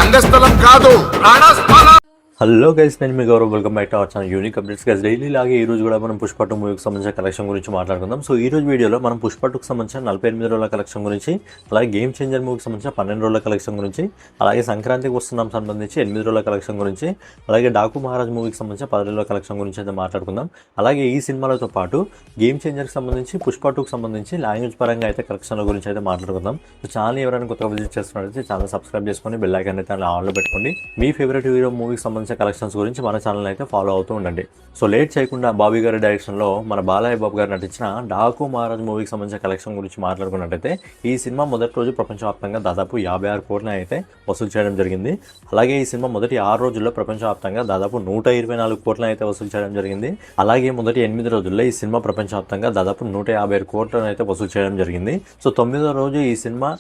రంగస్థలం కాదు Ranasthalam. Hello guys, నేను మీ Gaurav. Welcome back to our channel unique updates guys. Daily లాగే ఈ రోజు కూడా మనం పుష్ప 2 మూవీకి సంబంధించిన కలెక్షన్ గురించి మాట్లాడుకుందాం. సో ఈ రోజు వీడియోలో మనం పుష్ప 2కి సంబంధించిన 48 రోజుల కలెక్షన్ గురించి, అలాగే గేమ్ చేంజర్ మూవీకి సంబంధించిన 12 రోజుల కలెక్షన్ గురించి, అలాగే సంక్రాంతికి వస్తున్నాం సంబంధించి 8 రోజుల కలెక్షన్ గురించి, అలాగే డాకు మహారాజ్ మూవీకి సంబంధించిన 10 రోజుల కలెక్షన్ గురించి అయితే మాట్లాడుకుందాం. అలాగే ఈ సినిమాలతో పాటు గేమ్ చేంజర్కి సంబంధించి పుష్ప 2కి సంబంధించి లాంగ్వేజ్ పరంగా అయితే కలెక్షన్ల గురించి అయితే మాట్లాడుకుందాం. సో ఛానల్ ఎవరైనా కొత్తగా విజిట్ చేస్తున్నట్లయితే ఛానల్ సబ్స్క్రైబ్ చేసుకొని బెల్ ఐకాన్ అయితే ఆన్లో పెట్టుకోండి. మీ ఫేవరెట్ హీరో మూవీకి సంబంధించిన కలెక్షన్స్ గురించి మన ఛానల్ అయితే ఫాలో అవుతూ ఉండండి. సో లేట్ చేయకుండా బాబీ గారి డైరెక్షన్లో మన బాలయ్య బాబు గారు నటించిన డాకు మహారాజ్ మూవీకి సంబంధించిన కలెక్షన్ గురించి మాట్లాడుకున్నట్టయితే ఈ సినిమా మొదటి రోజు ప్రపంచవ్యాప్తంగా దాదాపు 56 కోట్ల అయితే వసూలు చేయడం జరిగింది. అలాగే ఈ సినిమా మొదటి 6 రోజుల్లో ప్రపంచవ్యాప్తంగా దాదాపు 124 కోట్లను అయితే వసూలు చేయడం జరిగింది. అలాగే మొదటి 8 రోజుల్లో ఈ సినిమా ప్రపంచవ్యాప్తంగా దాదాపు 157 కోట్లను అయితే వసూలు చేయడం జరిగింది. సో 9వ రోజు ఈ సినిమా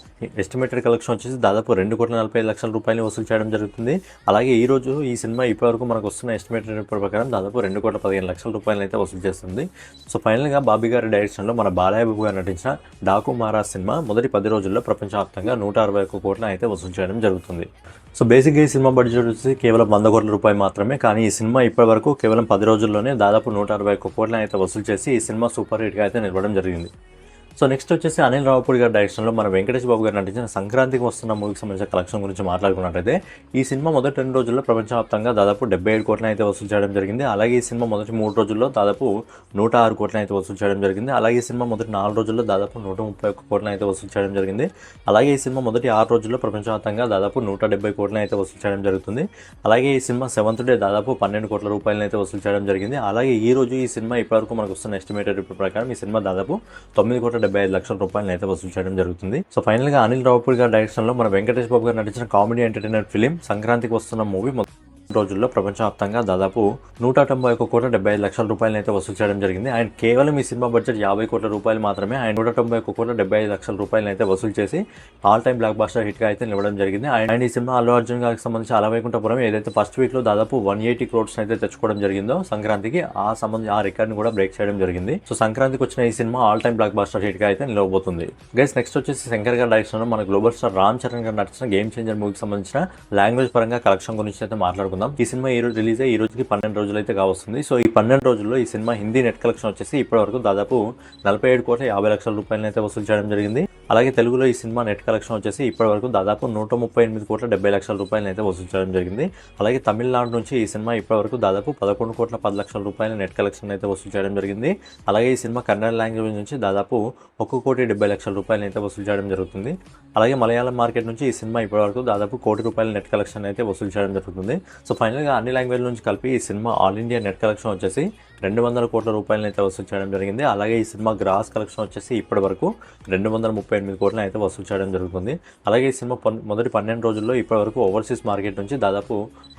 ఎస్టిమేటెడ్ కలెక్షన్ వచ్చేసి దాదాపు 2,45 లక్షల రూపాయలు వసూలు చేయడం జరుగుతుంది. అలాగే ఈ రోజు ఈ సినిమా ఇప్పటివరకు మనకు వస్తున్న ఎస్టిమేటెడ్ ప్రకారం దాదాపు 2,15 లక్షల రూపాయలు అయితే వసూలు చేస్తుంది. సో ఫైనల్గా బాబీ గారి డైరెక్షన్లో మన బాలయ్య బాబు గారు నటించిన డాకు మహారాజ్ సినిమా మొదటి 10 రోజుల్లో ప్రపంచవ్యాప్తంగా 161 కోట్ల అయితే వసూలు చేయడం జరుగుతుంది. సో బేసిక్గా ఈ సినిమా బడ్జెట్ వచ్చి కేవలం 100 కోట్ల రూపాయలు మాత్రమే. కానీ ఈ సినిమా ఇప్పటి వరకు కేవలం 10 రోజుల్లోనే దాదాపు 161 కోట్ల అయితే వసూలు చేసి ఈ సినిమా సూపర్ హిట్గా అయితే నిలవడం జరిగింది. సో నెక్స్ట్ వచ్చేసి అనిల్ రావుపూడి గారి డైరెక్షన్లో మన వెంకటేష్ బాబు గారు నటించిన సంక్రాంతికి వస్తున్న మూవీకి సంబంధించిన కలెక్షన్ గురించి మాట్లాడుకున్నట్టయితే ఈ సినిమా మొదటి 2 రోజుల్లో ప్రపంచవ్యాప్తంగా దాదాపు 77 కోట్లను అయితే వసూలు చేయడం జరిగింది. అలాగే ఈ సినిమా మొదటి 3 రోజుల్లో దాదాపు 106 కోట్లను అయితే వసూలు చేయడం జరిగింది. అలాగే ఈ సినిమా మొదటి 4 రోజుల్లో దాదాపు 131 కోట్లను అయితే వసూలు చేయడం జరిగింది. అలాగే ఈ సినిమా మొదటి 6 రోజుల్లో ప్రపంచవ్యాప్తంగా దాదాపు 170 కోట్లను అయితే వసూలు చేయడం జరుగుతుంది. అలాగే ఈ సినిమా 7th డే దాదాపు 12 కోట్ల రూపాయలను అయితే వసూలు చేయడం జరిగింది. అలాగే ఈ రోజు ఈ సినిమా ఇప్పటివరకు మనకు వస్తున్న ఎస్టిమేటెడ్ ప్రకారం ఈ సినిమా దాదాపు 9,75 లక్షల రూపాయలు అయితే వసూలు చేయడం జరుగుతుంది. సో ఫైనల్ గా అనిల్ రావుపూడి గారి డైరెక్షన్ లో మన వెంకటేష్ బాబు గారు నటించిన కామెడీ ఎంటర్టైనర్ ఫిలిం సంక్రాంతికి వస్తున్న మూవీ రోజుల్లో ప్రపంచవ్యాప్తంగా దాదాపు 191 కోట్ల 75 లక్షల రూపాయలు అయితే వసూలు చేయడం జరిగింది. ఆయన కేవలం ఈ సినిమా బడ్జెట్ 50 కోట్ల రూపాయలు మాత్రమే. ఆయన 191 కోట్ల 75 లక్షల రూపాయలు అయితే వసూలు చేసి all time blockbuster hit గా అయితే నిలవడం జరిగింది. అండ్ ఈ సినిమా అల్లు అర్జున్ గారికి సంబంధించి అలవైకుంఠపురం ఏదైతే ఫస్ట్ వీక్ లో దాదాపు 180 క్రోడ్స్ అయితే తెచ్చుకోవడం జరిగిందో సంక్రాంతికి ఆ రికార్డ్ ని కూడా బ్రేక్ చేయడం జరిగింది. సో సంక్రాంతికి వచ్చిన ఈ సినిమా all time blockbuster hit గా అయితే నిలవబోతుంది. గైస్ నెక్స్ట్ వచ్చేసి శంకర్ గారి డైరెక్షన్ లో మన గ్లోబల్ స్టార్ రామ్ చరణ్ గారు నటించిన గేమ్ చేంజర్ మూవీకి సంబంధించిన లాంగ్వేజ్ పరంగా కలెక్షన్ గురించి అయితే మాట్లాడుకుందాం. ఈ సినిమా ఈ రోజు రిలీజ్ అయ్యి ఈ రోజుకి 12 రోజులు అయితే కావస్తుంది. సో ఈ 12 రోజుల్లో ఈ సినిమా హిందీ నెట్ కలెక్షన్ వచ్చేసి ఇప్పటి వరకు దాదాపు 47 కోట్ల 50 లక్షల రూపాయలు అయితే వసూలు చేయడం జరిగింది. అలాగే తెలుగులో ఈ సినిమా నెట్ కలెక్షన్ వచ్చేసి ఇప్పటి వరకు దాదాపు 138 కోట్ల 70 లక్షల రూపాయలు అయితే వసూలు చేయడం జరిగింది. అలాగే తమిళనాడు నుంచి ఈ సినిమా ఇప్పటి వరకు దాదాపు 11 కోట్ల 10 లక్షల రూపాయల నెట్ కలెక్షన్ అయితే వసూలు చేయడం జరిగింది. అలాగే ఈ సినిమా కన్నడ లాంగ్వేజ్ నుంచి దాదాపు 1,70 లక్షల రూపాయలు అయితే వసూలు చేయడం జరుగుతుంది. అలాగే మలయాళం మార్కెట్ నుంచి ఈ సినిమా ఇప్పటి వరకు దాదాపు 1 కోటి రూపాయల నెట్ కలెక్షన్ అయితే వసూలు చేయడం జరుగుతుంది. సో ఫైనల్గా అన్ని లాంగ్వేజ్ నుంచి కలిపి ఈ సినిమా ఆల్ ఇండియా నెట్ కలెక్షన్ వచ్చేసి 200 కోట్ల రూపాయలను అయితే వసూలు చేయడం జరిగింది. అలాగే ఈ సినిమా గ్రాస్ కలెక్షన్ వచ్చేసి ఇప్పటి వరకు 238 కోట్లను అయితే వసూలు చేయడం జరుగుతుంది. అలాగే ఈ సినిమా మొదటి 12 రోజుల్లో ఇప్పటి వరకు ఓవర్సీస్ మార్కెట్ నుంచి దాదాపు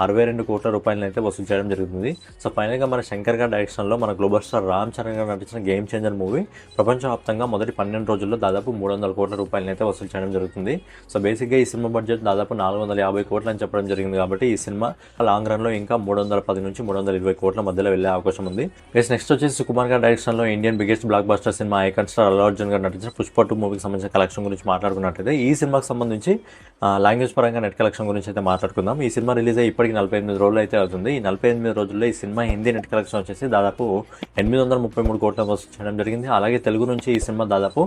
62 కోట్ల రూపాయలను అయితే వసూలు చేయడం జరుగుతుంది. సో ఫైనల్గా మన శంకర్ గారి డైరెక్షన్లో మన గ్లోబల్ స్టార్ రామ్ చరణ్ గారు నటించిన గేమ్ చేంజర్ మూవీ ప్రపంచవ్యాప్తంగా మొదటి 12 రోజుల్లో దాదాపు 300 కోట్ల రూపాయలను అయితే వసూలు చేయడం జరుగుతుంది. సో బేసిక్గా ఈ సినిమా బడ్జెట్ దాదాపు 450 కోట్లు అని చెప్పడం జరిగింది. కాబట్టి ఈ సినిమా లాంగ్ రన్లో ఇంకా 310 నుంచి 320 కోట్ల మధ్యలో వెళ్ళే అవకాశం ఉంది. నెక్స్ట్ వచ్చేసి సుకుమార్ గారి డైరెక్షన్లో Indian biggest block buster cinema icon star Allu Arjun గారు నటించిన పుష్ప 2 మూవీకి సంబంధించిన కలెక్షన్ గురించి మాట్లాడుకున్నట్లయితే ఈ సినిమాకి సంబంధించి లాంగ్వేజ్ పరంగా నెట్ కలెక్షన్ గురించి అయితే మాట్లాడుకుందాం. ఈ సినిమా రిలీజ్ అయ్యి ఇప్పటికి 48 రోజులు అయితే అవుతుంది. ఈ 48 రోజుల్లో ఈ సినిమా హిందీ నెట్ కలెక్షన్ వచ్చేసి దాదాపు 833 కోట్ల వసూలు చేయడం జరిగింది. అలాగే తెలుగు నుంచి ఈ సినిమా దాదాపు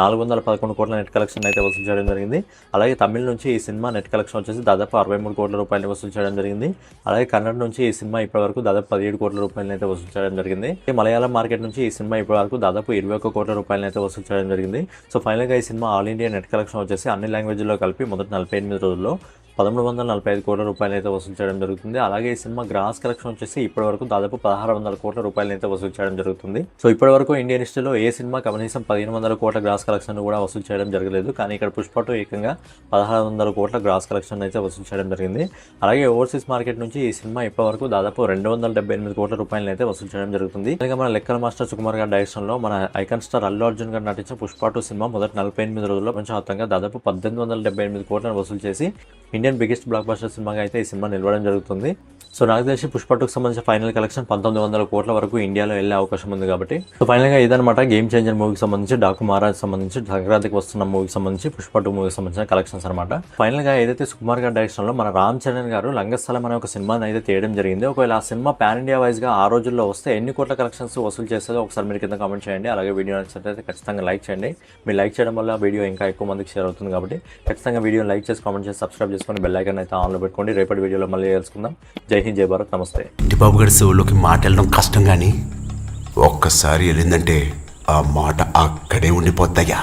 411 కోట్ల నెట్ కలెక్షన్ అయితే వసూలు చేయడం జరిగింది. అలాగే తమిళ నుంచి ఈ సినిమా నెట్ కలెక్షన్ వచ్చేసి దాదాపు 63 కోట్ల రూపాయలు వసూలు చేయడం జరిగింది. అలాగే కన్నడ నుంచి ఈ సినిమా ఇప్పటివరకు దాదాపు 17 కోట్ల రూపాయలు అయితే వసూలు చేయడం జరిగింది. మలయాళం మార్కెట్ నుంచి ఈ సినిమా ఇప్పటి వరకు దాదాపు 21 కోట్ల రూపాయలు అయితే వసూలు చేయడం జరిగింది. సో ఫైనల్గా ఈ సినిమా ఆల్ ఇండియా నెట్ కలెక్షన్ వచ్చేసి అన్ని లాంగ్వేజ్లో కలిపి మొదటి 48 రోజుల్లో 1,145 కోట్ల రూపాయలు అయితే వసూలు చేయడం జరుగుతుంది. అలాగే ఈ సినిమా గ్రాస్ కలెక్షన్ వచ్చేసి ఇప్పటి వరకు దాదాపు 1,600 కోట్ల రూపాయలు అయితే వసూలు చేయడం జరుగుతుంది. సో ఇప్పటి వరకు ఇండియన్ హిస్టరీలో ఏ సినిమా కనీసం 1,500 కోట్ల గ్రాస్ కలెక్షన్ కూడా వసూలు చేయడం జరగలేదు. కానీ ఇక్కడ పుష్ప 2 ఏకంగా 1,600 కోట్ల గ్రాస్ కలెక్షన్ అయితే వసూలు చేయడం జరిగింది. అలాగే ఓవర్సీస్ మార్కెట్ నుంచి ఈ సినిమా ఇప్పటి వరకు దాదాపు 278 కోట్ల రూపాయలు అయితే వసూలు చేయడం జరుగుతుంది. అలాగే మన లెక్కల మాస్టర్ సుకుమార్ గారి డైరెక్షన్ లో మన ఐకాన్ స్టార్ అల్లు అర్జున్ గారు నటించిన పుష్ప 2 సినిమా మొదటి 48 రోజుల్లో ప్రపంచవ్యాప్తంగా దాదాపు 1,878 కోట్లను వసూలు చేసి ఇండియన్ బిగ్గెస్ట్ బ్లాక్ బస్టర్ సినిమాగా అయితే ఈ సినిమా నిలవడం జరుగుతుంది. సో నాకు తెలిసి పుష్ప 2కి సంబంధించిన ఫైనల్ కలెక్షన్ 1900 కోట్ల వరకు ఇండియాలో వెళ్ళే అవకాశం ఉంది కాబట్టి సో ఫైనల్గా ఇదనమాట గేమ్ చేంజర్ మూవీకి సంబంధించి డాకు మహారాజ్ సంబంధించి సంక్రాంతికి వస్తున్న మూవీకి సంబంధించి పుష్ప 2 మూవీకి సంబంధించిన కలెక్షన్స్ అనమాట. ఫైనల్గా ఏదైతే సుకుమార్ గారి డైరెక్షన్లో మన రామ్ చరణ్ గారు లంగస్థలం అనే ఒక సినిమాని అయితే తీయడం జరిగింది. ఒకవేళ ఆ సినిమా పాన్ ఇండియా వైజ్గా ఆ రోజుల్లో వస్తే ఎన్ని కోట్ల కలెక్షన్స్ వసూలు చేస్తుందో ఒకసారి మీరు కింద కామెంట్ చేయండి. అలాగే వీడియో నచ్చినట్లయితే ఖచ్చితంగా లైక్ చేయండి. మీరు లైక్ చేయడం వల్ల వీడియో ఇంకా ఎక్కువ మందికి షేర్ అవుతుంది కాబట్టి ఖచ్చితంగా వీడియో లైక్ చేసి కామెంట్ చేసి సబ్స్క్రైబ్ చేసుకొని బెల్ ఐకాన్ అయితే ఆన్లో పెట్టుకోండి. రేపటి వీడియోలో మళ్ళీ తెలుసుకుందాం. జై హింద్, జై భారత్, నమస్తే. బాబు గారి శివులోకి మాట వెళ్ళడం కష్టం, కానీ ఒక్కసారి వెళ్ళిందంటే ఆ మాట అక్కడే ఉండిపోతాయా.